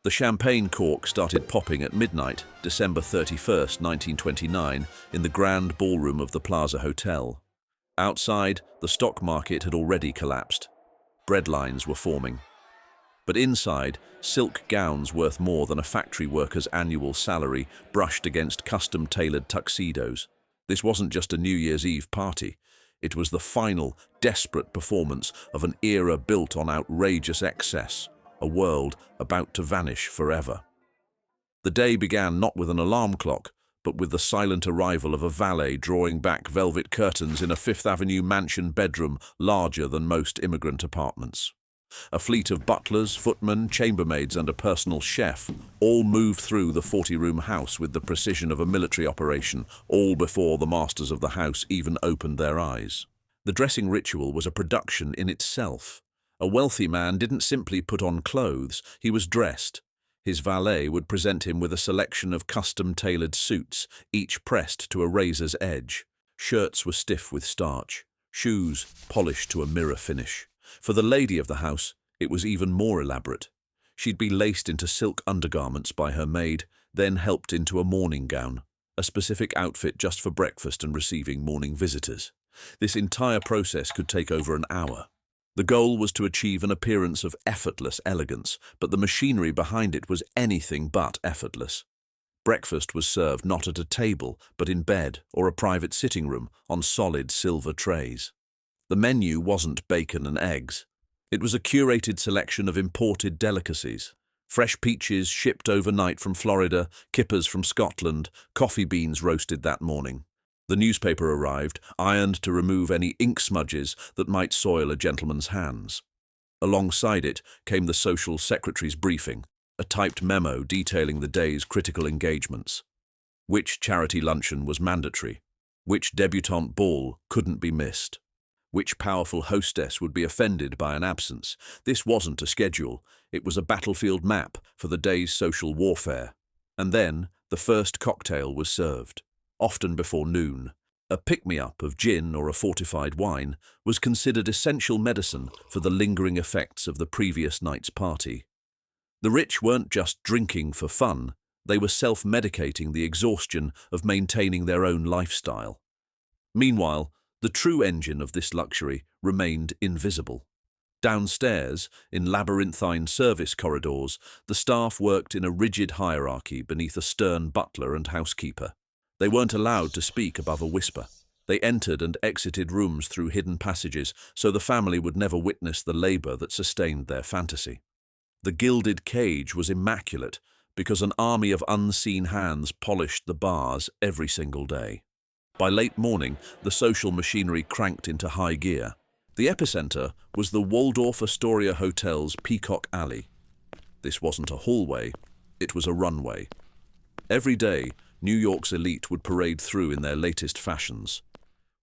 The champagne cork started popping at midnight, December 31st, 1929, in the grand ballroom of the Plaza Hotel. Outside, the stock market had already collapsed. Breadlines were forming. But inside, silk gowns worth more than a factory worker's annual salary brushed against custom-tailored tuxedos. This wasn't just a New Year's Eve party. It was the final, desperate performance of an era built on outrageous excess, a world about to vanish forever. The day began not with an alarm clock, but with the silent arrival of a valet drawing back velvet curtains in a Fifth Avenue mansion bedroom larger than most immigrant apartments. A fleet of butlers, footmen, chambermaids, and a personal chef all moved through the 40-room house with the precision of a military operation, all before the masters of the house even opened their eyes. The dressing ritual was a production in itself. A wealthy man didn't simply put on clothes, he was dressed. His valet would present him with a selection of custom-tailored suits, each pressed to a razor's edge. Shirts were stiff with starch, shoes polished to a mirror finish. For the lady of the house, it was even more elaborate. She'd be laced into silk undergarments by her maid, then helped into a morning gown, a specific outfit just for breakfast and receiving morning visitors. This entire process could take over an hour. The goal was to achieve an appearance of effortless elegance, but the machinery behind it was anything but effortless. Breakfast was served not at a table, but in bed or a private sitting room on solid silver trays. The menu wasn't bacon and eggs. It was a curated selection of imported delicacies. Fresh peaches shipped overnight from Florida, kippers from Scotland, coffee beans roasted that morning. The newspaper arrived, ironed to remove any ink smudges that might soil a gentleman's hands. Alongside it came the social secretary's briefing, a typed memo detailing the day's critical engagements. Which charity luncheon was mandatory? Which debutante ball couldn't be missed? Which powerful hostess would be offended by an absence? This wasn't a schedule, it was a battlefield map for the day's social warfare. And then, the first cocktail was served, often before noon. A pick-me-up of gin or a fortified wine was considered essential medicine for the lingering effects of the previous night's party. The rich weren't just drinking for fun, they were self-medicating the exhaustion of maintaining their own lifestyle. Meanwhile, the true engine of this luxury remained invisible. Downstairs, in labyrinthine service corridors, the staff worked in a rigid hierarchy beneath a stern butler and housekeeper. They weren't allowed to speak above a whisper. They entered and exited rooms through hidden passages, so the family would never witness the labor that sustained their fantasy. The gilded cage was immaculate because an army of unseen hands polished the bars every single day. By late morning, the social machinery cranked into high gear. The epicenter was the Waldorf Astoria Hotel's Peacock Alley. This wasn't a hallway, it was a runway. Every day, New York's elite would parade through in their latest fashions.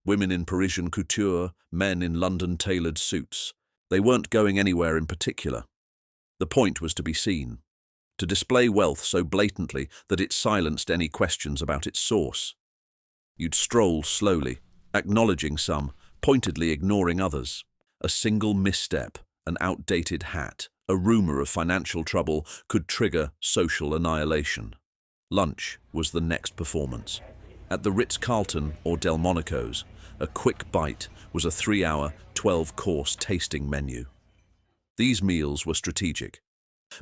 Women in Parisian couture, men in London-tailored suits. They weren't going anywhere in particular. The point was to be seen, to display wealth so blatantly that it silenced any questions about its source. You'd stroll slowly, acknowledging some, pointedly ignoring others. A single misstep, an outdated hat, a rumor of financial trouble could trigger social annihilation. Lunch was the next performance. At the Ritz-Carlton or Delmonico's, a quick bite was a 3-hour, 12-course tasting menu. These meals were strategic.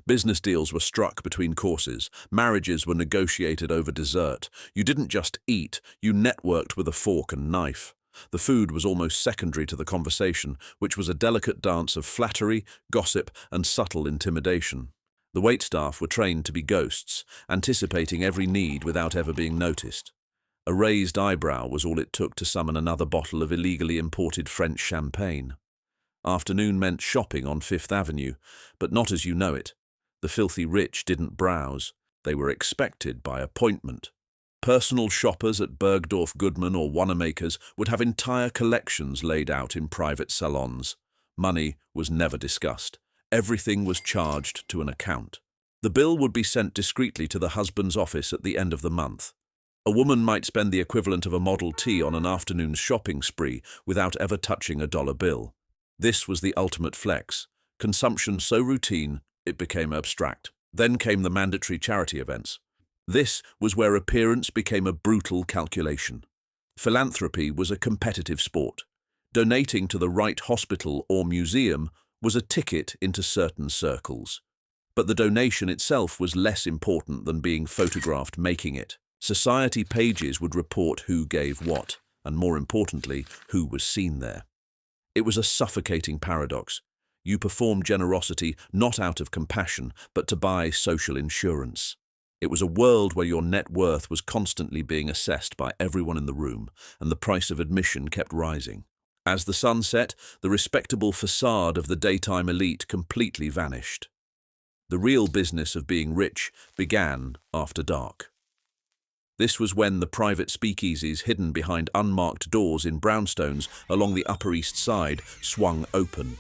Business deals were struck between courses, marriages were negotiated over dessert. You didn't just eat, you networked with a fork and knife. The food was almost secondary to the conversation, which was a delicate dance of flattery, gossip, and subtle intimidation. The waitstaff were trained to be ghosts, anticipating every need without ever being noticed. A raised eyebrow was all it took to summon another bottle of illegally imported French champagne. Afternoon meant shopping on Fifth Avenue, but not as you know it. The filthy rich didn't browse. They were expected by appointment. Personal shoppers at Bergdorf Goodman or Wanamaker's would have entire collections laid out in private salons. Money was never discussed. Everything was charged to an account. The bill would be sent discreetly to the husband's office at the end of the month. A woman might spend the equivalent of a Model T on an afternoon's shopping spree without ever touching a dollar bill. This was the ultimate flex, consumption so routine it became abstract. Then came the mandatory charity events. This was where appearance became a brutal calculation. Philanthropy was a competitive sport. Donating to the right hospital or museum was a ticket into certain circles. But the donation itself was less important than being photographed making it. Society pages would report who gave what, and more importantly, who was seen there. It was a suffocating paradox. You perform generosity not out of compassion, but to buy social insurance. It was a world where your net worth was constantly being assessed by everyone in the room, and the price of admission kept rising. As the sun set, the respectable facade of the daytime elite completely vanished. The real business of being rich began after dark. This was when the private speakeasies hidden behind unmarked doors in brownstones along the Upper East Side swung open.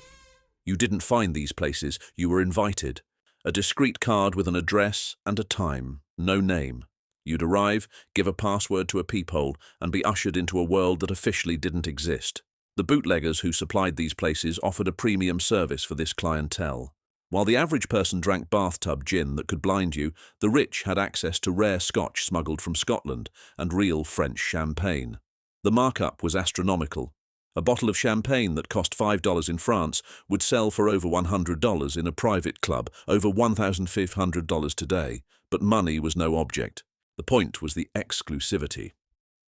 You didn't find these places, you were invited. A discreet card with an address and a time, no name. You'd arrive, give a password to a peephole, and be ushered into a world that officially didn't exist. The bootleggers who supplied these places offered a premium service for this clientele. While the average person drank bathtub gin that could blind you, the rich had access to rare scotch smuggled from Scotland and real French champagne. The markup was astronomical. A bottle of champagne that cost $5 in France would sell for over $100 in a private club, over $1,500 today, but money was no object. The point was the exclusivity.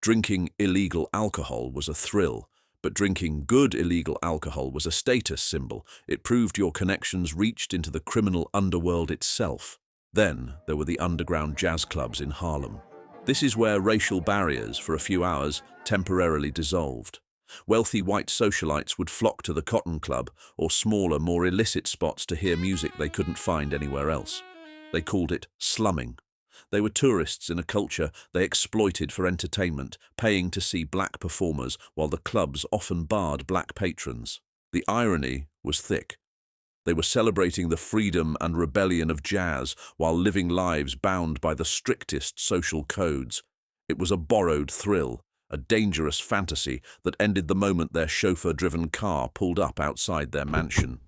Drinking illegal alcohol was a thrill, but drinking good illegal alcohol was a status symbol. It proved your connections reached into the criminal underworld itself. Then there were the underground jazz clubs in Harlem. This is where racial barriers, for a few hours, temporarily dissolved. Wealthy white socialites would flock to the Cotton Club or smaller, more illicit spots to hear music they couldn't find anywhere else. They called it slumming. They were tourists in a culture they exploited for entertainment, paying to see black performers while the clubs often barred black patrons. The irony was thick. They were celebrating the freedom and rebellion of jazz while living lives bound by the strictest social codes. It was a borrowed thrill, a dangerous fantasy that ended the moment their chauffeur-driven car pulled up outside their mansion.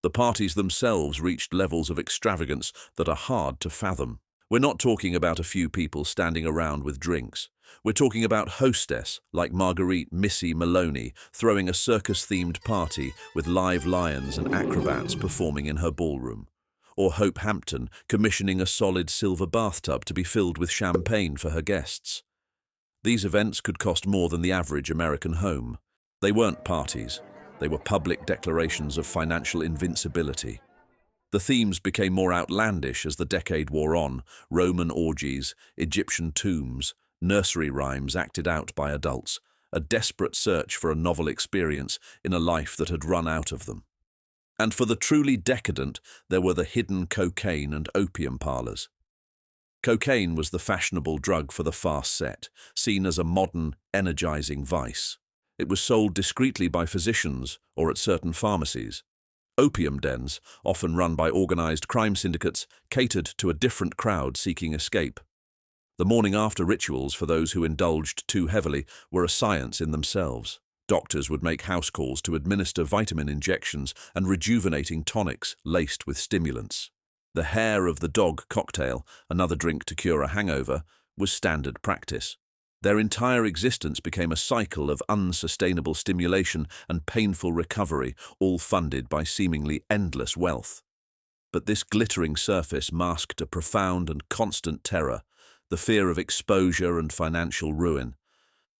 The parties themselves reached levels of extravagance that are hard to fathom. We're not talking about a few people standing around with drinks. We're talking about hostess like Marguerite Missy Maloney throwing a circus-themed party with live lions and acrobats performing in her ballroom. Or Hope Hampton commissioning a solid silver bathtub to be filled with champagne for her guests. These events could cost more than the average American home. They weren't parties. They were public declarations of financial invincibility. The themes became more outlandish as the decade wore on: Roman orgies, Egyptian tombs, nursery rhymes acted out by adults, a desperate search for a novel experience in a life that had run out of them. And for the truly decadent, there were the hidden cocaine and opium parlors. Cocaine was the fashionable drug for the fast set, seen as a modern, energizing vice. It was sold discreetly by physicians or at certain pharmacies. Opium dens, often run by organized crime syndicates, catered to a different crowd seeking escape. The morning after rituals for those who indulged too heavily were a science in themselves. Doctors would make house calls to administer vitamin injections and rejuvenating tonics laced with stimulants. The hair of the dog cocktail, another drink to cure a hangover, was standard practice. Their entire existence became a cycle of unsustainable stimulation and painful recovery, all funded by seemingly endless wealth. But this glittering surface masked a profound and constant terror, the fear of exposure and financial ruin.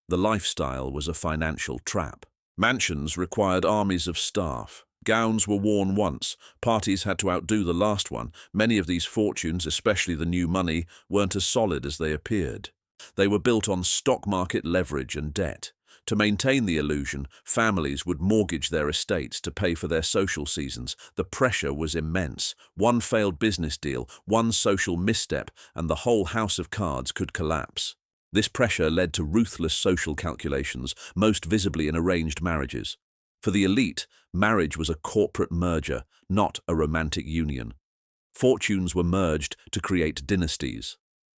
The lifestyle was a financial trap. Mansions required armies of staff. Gowns were worn once. Parties had to outdo the last one. Many of these fortunes, especially the new money, weren't as solid as they appeared. They were built on stock market leverage and debt. To maintain the illusion, families would mortgage their estates to pay for their social seasons. The pressure was immense. One failed business deal, one social misstep, and the whole house of cards could collapse. This pressure led to ruthless social calculations, most visibly in arranged marriages. For the elite, marriage was a corporate merger, not a romantic union. Fortunes were merged to create dynasties.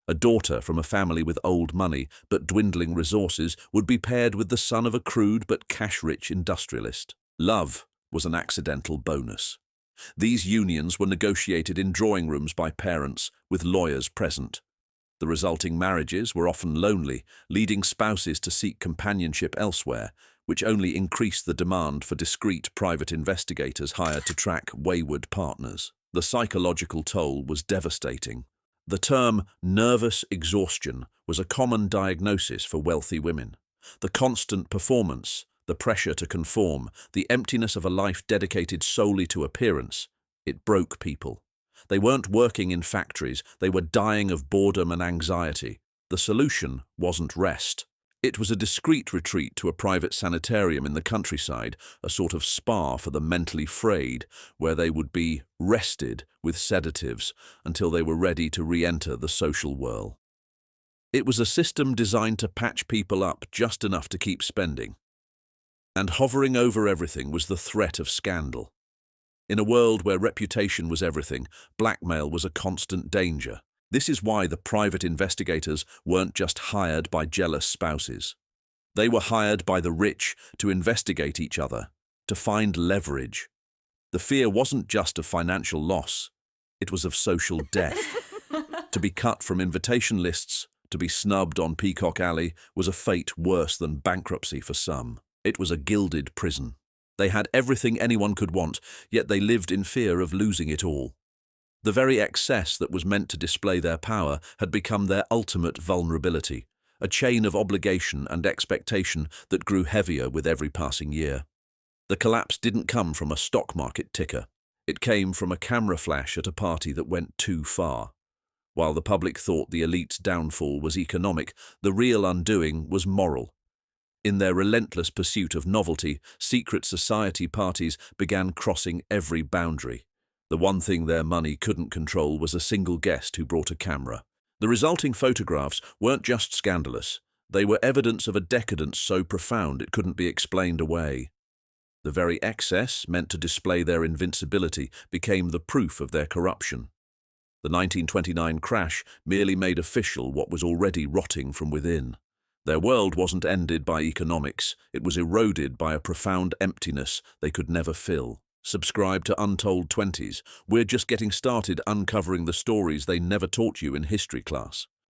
A daughter from a family with old money but dwindling resources would be paired with the son of a crude but cash-rich industrialist. Love was an accidental bonus. These unions were negotiated in drawing rooms by parents, with lawyers present. The resulting marriages were often lonely, leading spouses to seek companionship elsewhere, which only increased the demand for discreet private investigators hired to track wayward partners. The psychological toll was devastating. The term nervous exhaustion was a common diagnosis for wealthy women. The constant performance, the pressure to conform, the emptiness of a life dedicated solely to appearance, it broke people. They weren't working in factories, they were dying of boredom and anxiety. The solution wasn't rest. It was a discreet retreat to a private sanitarium in the countryside, a sort of spa for the mentally frayed, where they would be rested with sedatives until they were ready to re-enter the social whirl. It was a system designed to patch people up just enough to keep spending. And hovering over everything was the threat of scandal. In a world where reputation was everything, blackmail was a constant danger. This is why the private investigators weren't just hired by jealous spouses. They were hired by the rich to investigate each other, to find leverage. The fear wasn't just of financial loss, it was of social death. To be cut from invitation lists, to be snubbed on Peacock Alley, was a fate worse than bankruptcy for some. It was a gilded prison. They had everything anyone could want, yet they lived in fear of losing it all. The very excess that was meant to display their power had become their ultimate vulnerability, a chain of obligation and expectation that grew heavier with every passing year. The collapse didn't come from a stock market ticker. It came from a camera flash at a party that went too far. While the public thought the elite's downfall was economic, the real undoing was moral. In their relentless pursuit of novelty, secret society parties began crossing every boundary. The one thing their money couldn't control was a single guest who brought a camera. The resulting photographs weren't just scandalous. They were evidence of a decadence so profound it couldn't be explained away. The very excess, meant to display their invincibility, became the proof of their corruption. The 1929 crash merely made official what was already rotting from within. Their world wasn't ended by economics, it was eroded by a profound emptiness they could never fill. Subscribe to Untold 20s. We're just getting started uncovering the stories they never taught you in history class.